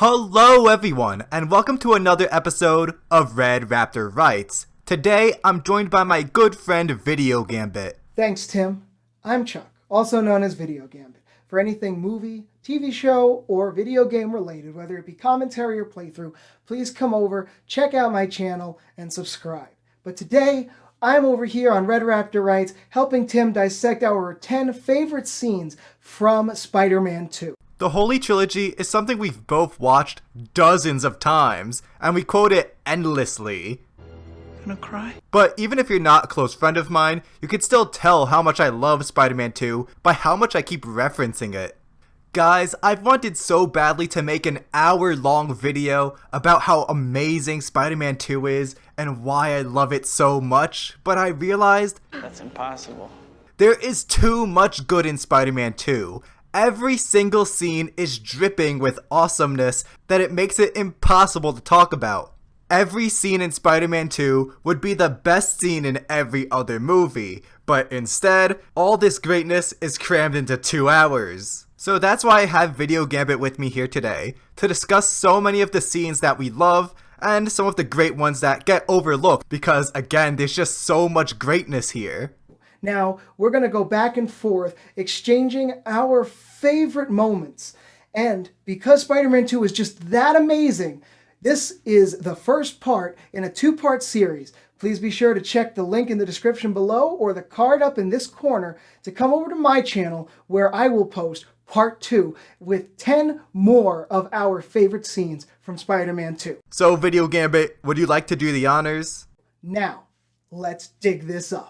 Hello everyone, and welcome to another episode of Red Raptor Writes. Today, I'm joined by my good friend VideoGambit. Thanks, Tim. I'm Chuck, also known as VideoGambit. For anything movie, TV show, or video game related, whether it be commentary or playthrough, please come over, check out my channel, and subscribe. But today, I'm over here on Red Raptor Writes, helping Tim dissect our 10 favorite scenes from Spider-Man 2. The Holy Trilogy is something we've both watched dozens of times, and we quote it endlessly. Gonna cry? But even if you're not a close friend of mine, you can still tell how much I love Spider-Man 2 by how much I keep referencing it. Guys, I've wanted so badly to make an hour-long video about how amazing Spider-Man 2 is and why I love it so much, but I realized That's impossible. there is too much good in Spider-Man 2. Every single scene is dripping with awesomeness that it makes it impossible to talk about. Every scene in Spider-Man 2 would be the best scene in every other movie, but instead, all this greatness is crammed into 2 hours. So that's why I have VideoGambit with me here today, to discuss so many of the scenes that we love, and some of the great ones that get overlooked, because again, there's just so much greatness here. Now, we're going to go back and forth, exchanging our favorite moments. And because Spider-Man 2 is just that amazing, this is the first part in a 2-part series. Please be sure to check the link in the description below or the card up in this corner to come over to my channel where I will post part 2 with 10 more of our favorite scenes from Spider-Man 2. So VideoGambit, would you like to do the honors? Now, let's dig this up.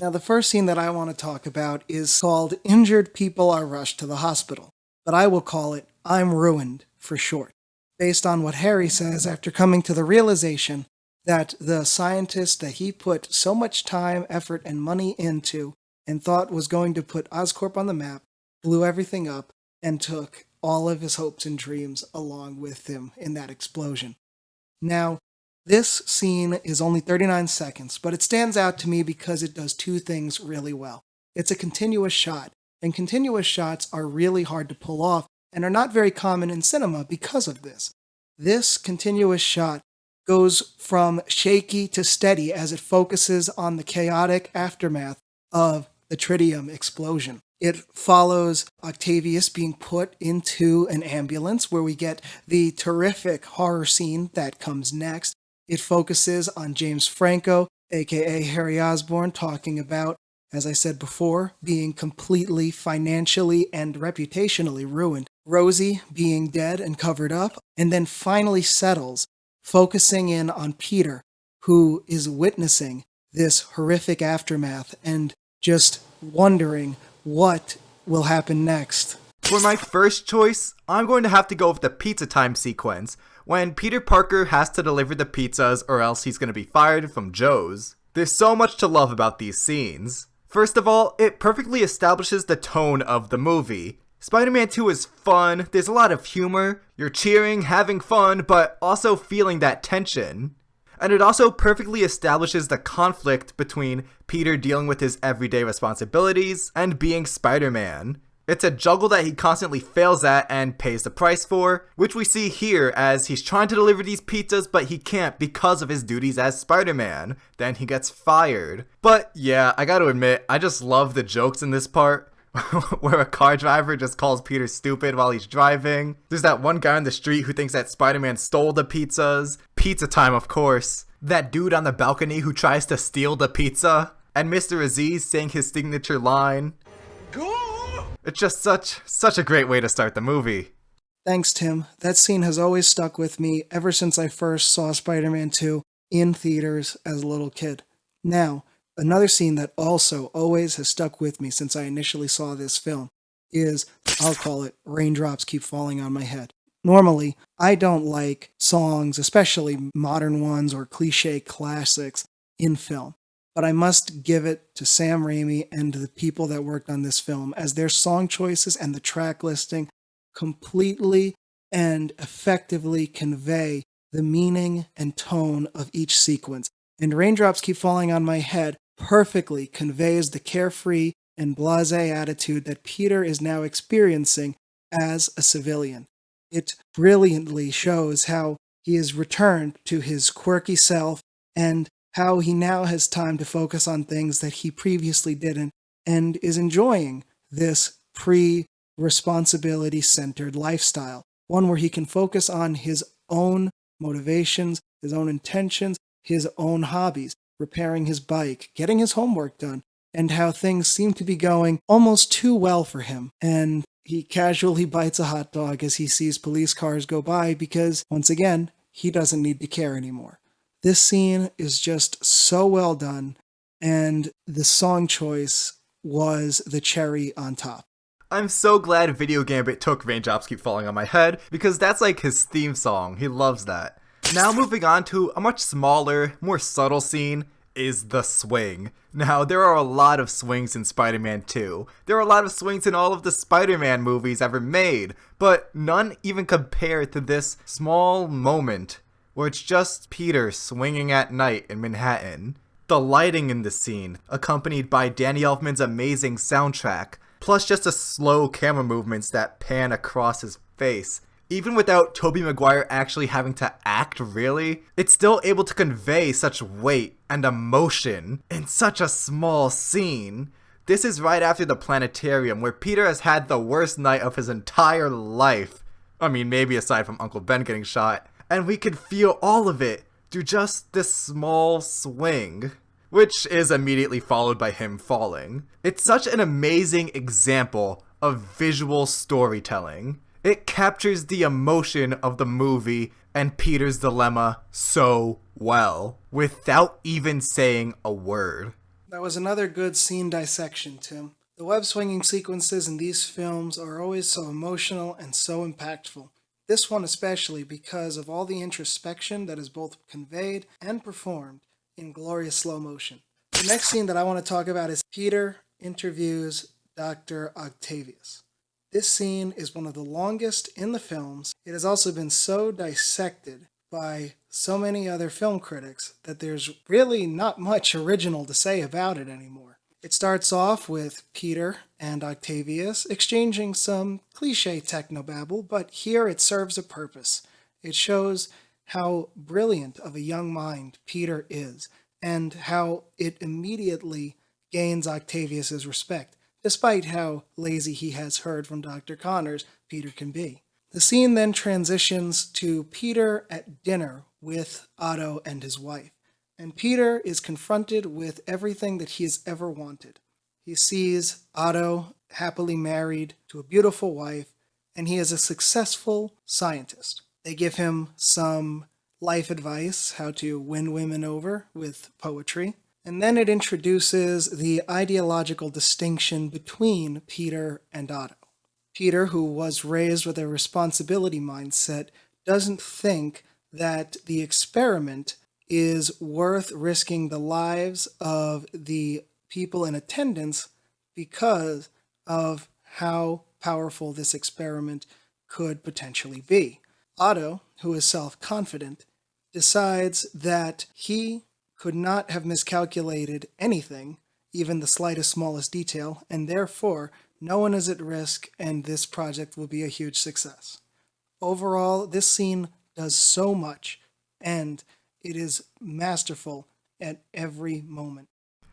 Now, the first scene that I want to talk about is called Injured People Are Rushed to the Hospital, but I will call it I'm Ruined for short, based on what Harry says after coming to the realization that the scientist that he put so much time, effort, and money into and thought was going to put Oscorp on the map blew everything up and took all of his hopes and dreams along with him in that explosion. Now, this scene is only 39 seconds, but it stands out to me because it does 2 things really well. It's a continuous shot, and continuous shots are really hard to pull off and are not very common in cinema because of this. This continuous shot goes from shaky to steady as it focuses on the chaotic aftermath of the tritium explosion. It follows Octavius being put into an ambulance where we get the terrific horror scene that comes next. It focuses on James Franco, aka Harry Osborn, talking about, as I said before, being completely financially and reputationally ruined. Rosie being dead and covered up, and then finally settles, focusing in on Peter, who is witnessing this horrific aftermath and just wondering what will happen next. For my first choice, I'm going to have to go with the pizza time sequence, when Peter Parker has to deliver the pizzas or else he's going to be fired from Joe's. There's so much to love about these scenes. First of all, it perfectly establishes the tone of the movie. Spider-Man 2 is fun, there's a lot of humor, you're cheering, having fun, but also feeling that tension. And it also perfectly establishes the conflict between Peter dealing with his everyday responsibilities and being Spider-Man. It's a juggle that he constantly fails at and pays the price for, which we see here as he's trying to deliver these pizzas but he can't because of his duties as Spider-Man. Then he gets fired. But yeah, I gotta admit, I just love the jokes in this part. Where a car driver just calls Peter stupid while he's driving. There's that one guy on the street who thinks that Spider-Man stole the pizzas. Pizza time, of course. That dude on the balcony who tries to steal the pizza. And Mr. Aziz saying his signature line. It's just such a great way to start the movie. Thanks, Tim. That scene has always stuck with me ever since I first saw Spider-Man 2 in theaters as a little kid. Now, another scene that also always has stuck with me since I initially saw this film is, I'll call it, Raindrops Keep Falling on My Head. Normally, I don't like songs, especially modern ones or cliche classics, in film. But I must give it to Sam Raimi and the people that worked on this film, as their song choices and the track listing completely and effectively convey the meaning and tone of each sequence. And Raindrops Keep Falling on My Head perfectly conveys the carefree and blasé attitude that Peter is now experiencing as a civilian. It brilliantly shows how he has returned to his quirky self and how he now has time to focus on things that he previously didn't and is enjoying this responsibility-centered lifestyle, one where he can focus on his own motivations, his own intentions, his own hobbies, repairing his bike, getting his homework done, and how things seem to be going almost too well for him. And he casually bites a hot dog as he sees police cars go by because, once again, he doesn't need to care anymore. This scene is just so well done, and the song choice was the cherry on top. I'm so glad VideoGambit took Raindrops Keep Falling on My Head, because that's like his theme song. He loves that. Now moving on to a much smaller, more subtle scene is the swing. Now, there are a lot of swings in Spider-Man 2. There are a lot of swings in all of the Spider-Man movies ever made, but none even compare to this small moment where it's just Peter swinging at night in Manhattan. The lighting in the scene, accompanied by Danny Elfman's amazing soundtrack, plus just the slow camera movements that pan across his face. Even without Tobey Maguire actually having to act, really, it's still able to convey such weight and emotion in such a small scene. This is right after the planetarium, where Peter has had the worst night of his entire life. I mean, maybe aside from Uncle Ben getting shot. And we could feel all of it through just this small swing, which is immediately followed by him falling. It's such an amazing example of visual storytelling. It captures the emotion of the movie and Peter's dilemma so well, without even saying a word. That was another good scene dissection, Tim. The web-swinging sequences in these films are always so emotional and so impactful. This one especially because of all the introspection that is both conveyed and performed in glorious slow motion. The next scene that I want to talk about is Peter interviews Dr. Octavius. This scene is one of the longest in the films. It has also been so dissected by so many other film critics that there's really not much original to say about it anymore. It starts off with Peter and Octavius exchanging some cliche technobabble, but here it serves a purpose. It shows how brilliant of a young mind Peter is, and how it immediately gains Octavius's respect, despite how lazy he has heard from Dr. Connors Peter can be. The scene then transitions to Peter at dinner with Otto and his wife, and Peter is confronted with everything that he has ever wanted. He sees Otto happily married to a beautiful wife, and he is a successful scientist. They give him some life advice, how to win women over with poetry. And then it introduces the ideological distinction between Peter and Otto. Peter, who was raised with a responsibility mindset, doesn't think that the experiment is worth risking the lives of the people in attendance because of how powerful this experiment could potentially be. Otto, who is self-confident, decides that he could not have miscalculated anything, even the slightest, smallest detail, and therefore no one is at risk and this project will be a huge success. Overall, this scene does so much, and it is masterful at every moment.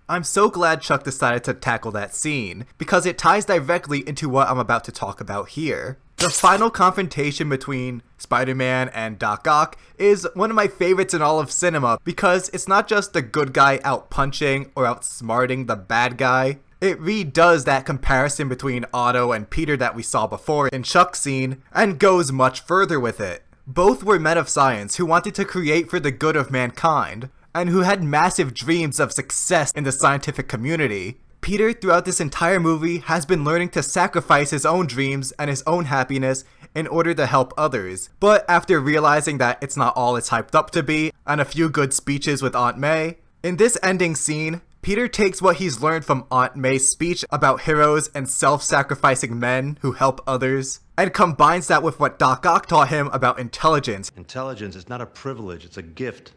I'm so glad Chuck decided to tackle that scene, because it ties directly into what I'm about to talk about here. The final confrontation between Spider-Man and Doc Ock is one of my favorites in all of cinema, because it's not just the good guy out-punching or outsmarting the bad guy. It redoes that comparison between Otto and Peter that we saw before in Chuck's scene, and goes much further with it. Both were men of science who wanted to create for the good of mankind, and who had massive dreams of success in the scientific community. Peter, throughout this entire movie, has been learning to sacrifice his own dreams and his own happiness in order to help others. But after realizing that it's not all it's hyped up to be, and a few good speeches with Aunt May, in this ending scene, Peter takes what he's learned from Aunt May's speech about heroes and self-sacrificing men who help others, and combines that with what Doc Ock taught him about intelligence. Intelligence is not a privilege, it's a gift,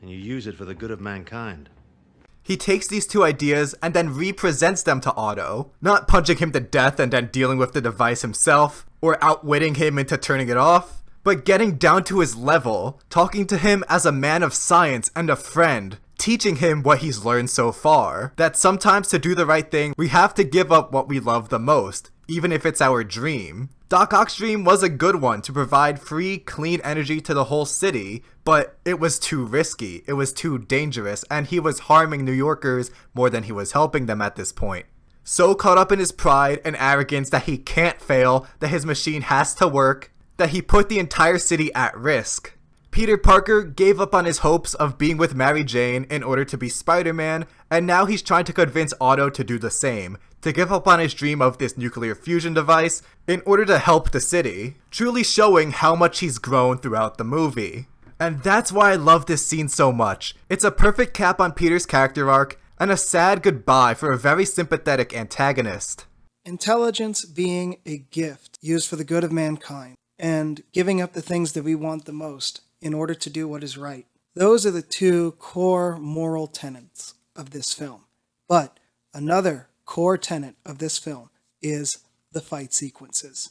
and you use it for the good of mankind. He takes these two ideas and then represents them to Otto, not punching him to death and then dealing with the device himself. or outwitting him into turning it off, but getting down to his level, talking to him as a man of science and a friend, teaching him what he's learned so far, that sometimes to do the right thing, we have to give up what we love the most, even if it's our dream. Doc Ock's dream was a good one to provide free, clean energy to the whole city, but it was too risky, it was too dangerous, and he was harming New Yorkers more than he was helping them at this point. So caught up in his pride and arrogance that he can't fail, that his machine has to work, that he put the entire city at risk. Peter Parker gave up on his hopes of being with Mary Jane in order to be Spider-Man, and now he's trying to convince Otto to do the same, to give up on his dream of this nuclear fusion device in order to help the city, truly showing how much he's grown throughout the movie. And that's why I love this scene so much. It's a perfect cap on Peter's character arc, and a sad goodbye for a very sympathetic antagonist. Intelligence being a gift used for the good of mankind, and giving up the things that we want the most in order to do what is right. Those are the two core moral tenets of this film. But another core tenet of this film is the fight sequences.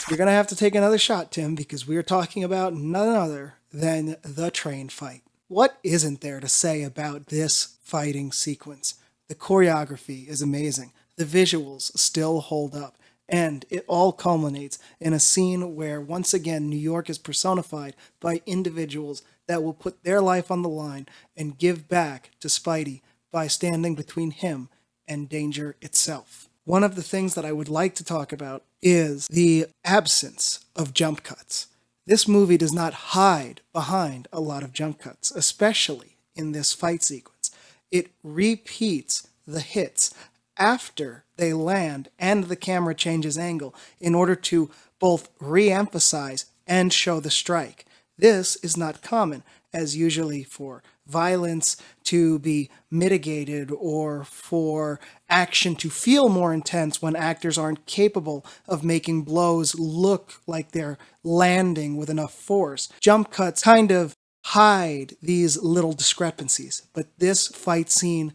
You're going to have to take another shot, Tim, because we are talking about none other than the train fight. What isn't there to say about this fighting sequence? The choreography is amazing. The visuals still hold up. And it all culminates in a scene where, once again, New York is personified by individuals that will put their life on the line and give back to Spidey by standing between him and danger itself. One of the things that I would like to talk about is the absence of jump cuts. This movie does not hide behind a lot of jump cuts, especially in this fight sequence. It repeats the hits after they land and the camera changes angle in order to both re-emphasize and show the strike. This is not common, as usually for violence to be mitigated or for action to feel more intense when actors aren't capable of making blows look like they're landing with enough force. Jump cuts kind of hide these little discrepancies, but this fight scene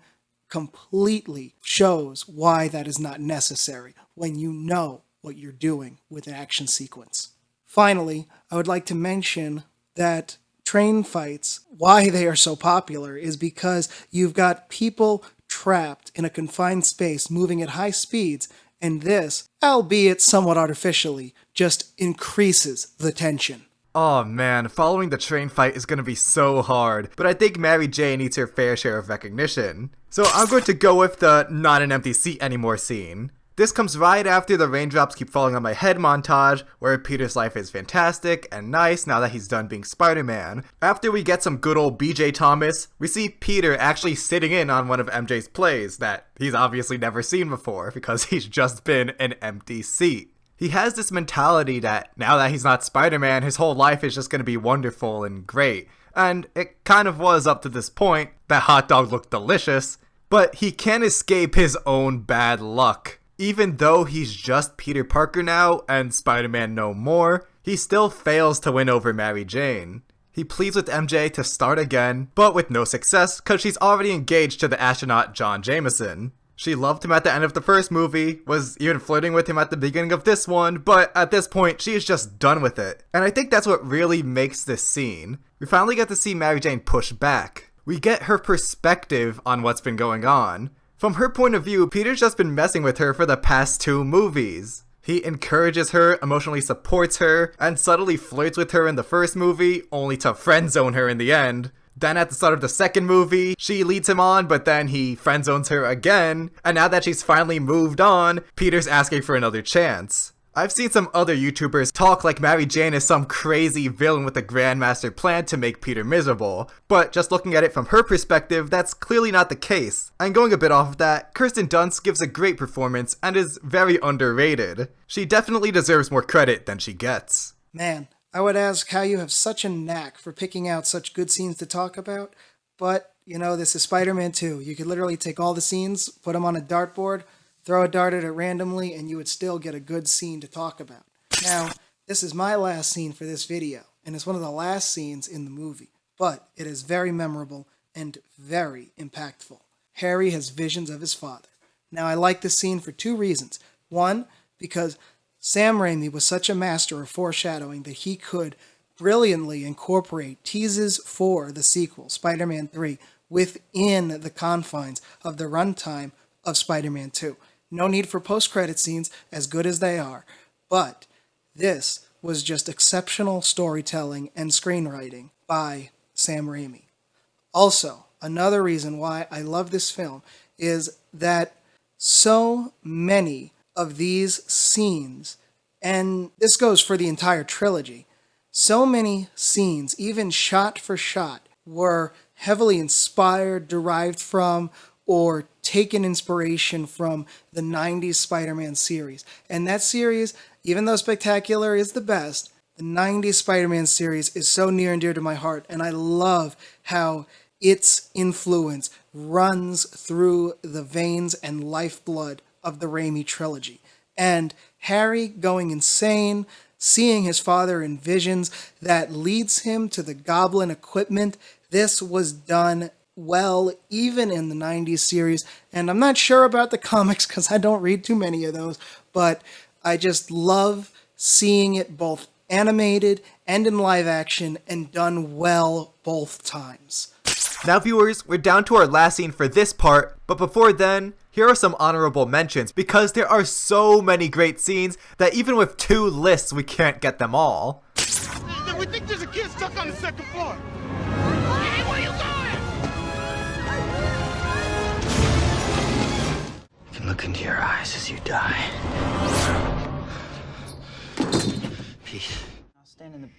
completely shows why that is not necessary when you know what you're doing with an action sequence. Finally, I would like to mention that train fights, why they are so popular, is because you've got people trapped in a confined space moving at high speeds, and this, albeit somewhat artificially, just increases the tension. Oh man, following the train fight is gonna be so hard, but I think Mary Jane needs her fair share of recognition. So I'm going to go with the not an empty seat anymore scene. This comes right after the raindrops keep falling on my head montage, where Peter's life is fantastic and nice now that he's done being Spider-Man. After we get some good old BJ Thomas, we see Peter actually sitting in on one of MJ's plays that he's obviously never seen before because he's just been an empty seat. He has this mentality that now that he's not Spider-Man, his whole life is just going to be wonderful and great. And it kind of was up to this point. That hot dog looked delicious. But he can't escape his own bad luck. Even though he's just Peter Parker now and Spider-Man no more, he still fails to win over Mary Jane. He pleads with MJ to start again, but with no success because she's already engaged to the astronaut John Jameson. She loved him at the end of the first movie, was even flirting with him at the beginning of this one, but at this point, she is just done with it. And I think that's what really makes this scene. We finally get to see Mary Jane push back. We get her perspective on what's been going on. From her point of view, Peter's just been messing with her for the past 2 movies. He encourages her, emotionally supports her, and subtly flirts with her in the first movie, only to friendzone her in the end. Then at the start of the second movie, she leads him on, but then he friendzones her again. And now that she's finally moved on, Peter's asking for another chance. I've seen some other YouTubers talk like Mary Jane is some crazy villain with a grandmaster plan to make Peter miserable, but just looking at it from her perspective, that's clearly not the case. And going a bit off of that, Kirsten Dunst gives a great performance and is very underrated. She definitely deserves more credit than she gets. Man, I would ask how you have such a knack for picking out such good scenes to talk about, but, you know, this is Spider-Man 2. You could literally take all the scenes, put them on a dartboard, throw a dart at it randomly, and you would still get a good scene to talk about. Now, this is my last scene for this video, and it's one of the last scenes in the movie, but it is very memorable and very impactful. Harry has visions of his father. Now, I like this scene for 2 reasons. One, because Sam Raimi was such a master of foreshadowing that he could brilliantly incorporate teases for the sequel, Spider-Man 3, within the confines of the runtime of Spider-Man 2. No need for post-credit scenes, as good as they are, but this was just exceptional storytelling and screenwriting by Sam Raimi. Also, another reason why I love this film is that so many of these scenes, and this goes for the entire trilogy, so many scenes, even shot for shot, were heavily inspired, derived from, or taken inspiration from the 90s Spider-Man series. And that series, even though Spectacular is the best, the 90s Spider-Man series is so near and dear to my heart, and I love how its influence runs through the veins and lifeblood of the Raimi trilogy. And Harry going insane, seeing his father in visions that leads him to the Goblin equipment, this was done well, even in the 90s series. And I'm not sure about the comics because I don't read too many of those, but I just love seeing it both animated and in live action and done well both times. Now viewers, we're down to our last scene for this part, but before then, here are some honorable mentions because there are so many great scenes that even with 2 lists we can't get them all. We think there's a kid stuck on the 2nd floor. Hey, where you going? I can look into your eyes as you die. Peace. I'll stand in the...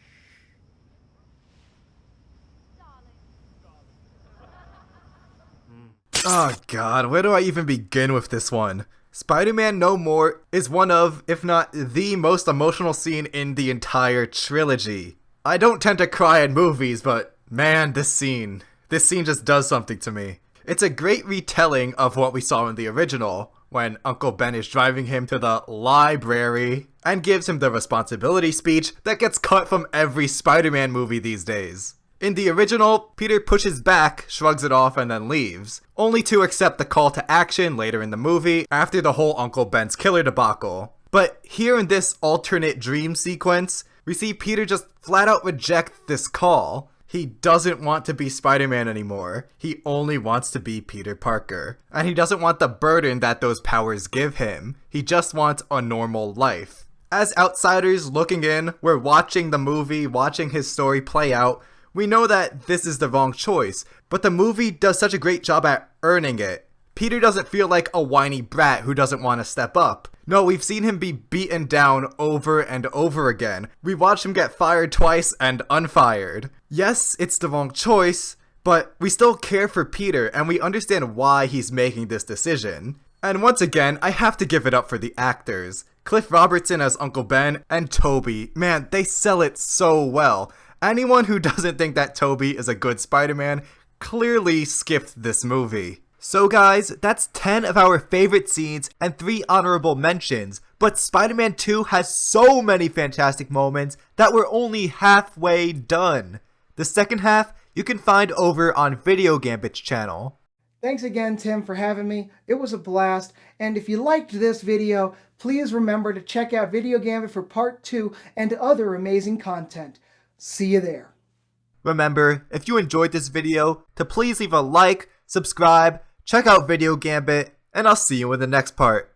Oh god, where do I even begin with this one? Spider-Man No More is one of, if not the most emotional scene in the entire trilogy. I don't tend to cry in movies, but man, this scene just does something to me. It's a great retelling of what we saw in the original, when Uncle Ben is driving him to the library and gives him the responsibility speech that gets cut from every Spider-Man movie these days. In the original, Peter pushes back, shrugs it off, and then leaves, only to accept the call to action later in the movie after the whole Uncle Ben's killer debacle. But here in this alternate dream sequence, we see Peter just flat out reject this call. He doesn't want to be Spider-Man anymore. He only wants to be Peter Parker. And he doesn't want the burden that those powers give him. He just wants a normal life. As outsiders looking in, we're watching the movie, watching his story play out. We know that this is the wrong choice, but the movie does such a great job at earning it. Peter doesn't feel like a whiny brat who doesn't want to step up. No, we've seen him be beaten down over and over again. We watched him get fired twice and unfired. Yes, it's the wrong choice, but we still care for Peter and we understand why he's making this decision. And once again, I have to give it up for the actors. Cliff Robertson as Uncle Ben and Tobey, man, they sell it so well. Anyone who doesn't think that Tobey is a good Spider-Man clearly skipped this movie. So guys, that's 10 of our favorite scenes and 3 honorable mentions, but Spider-Man 2 has so many fantastic moments that we're only halfway done. The second half you can find over on VideoGambit's channel. Thanks again, Tim, for having me. It was a blast, and if you liked this video, please remember to check out VideoGambit for part 2 and other amazing content. See you there. Remember, if you enjoyed this video, to please leave a like, subscribe, check out VideoGambit, and I'll see you in the next part.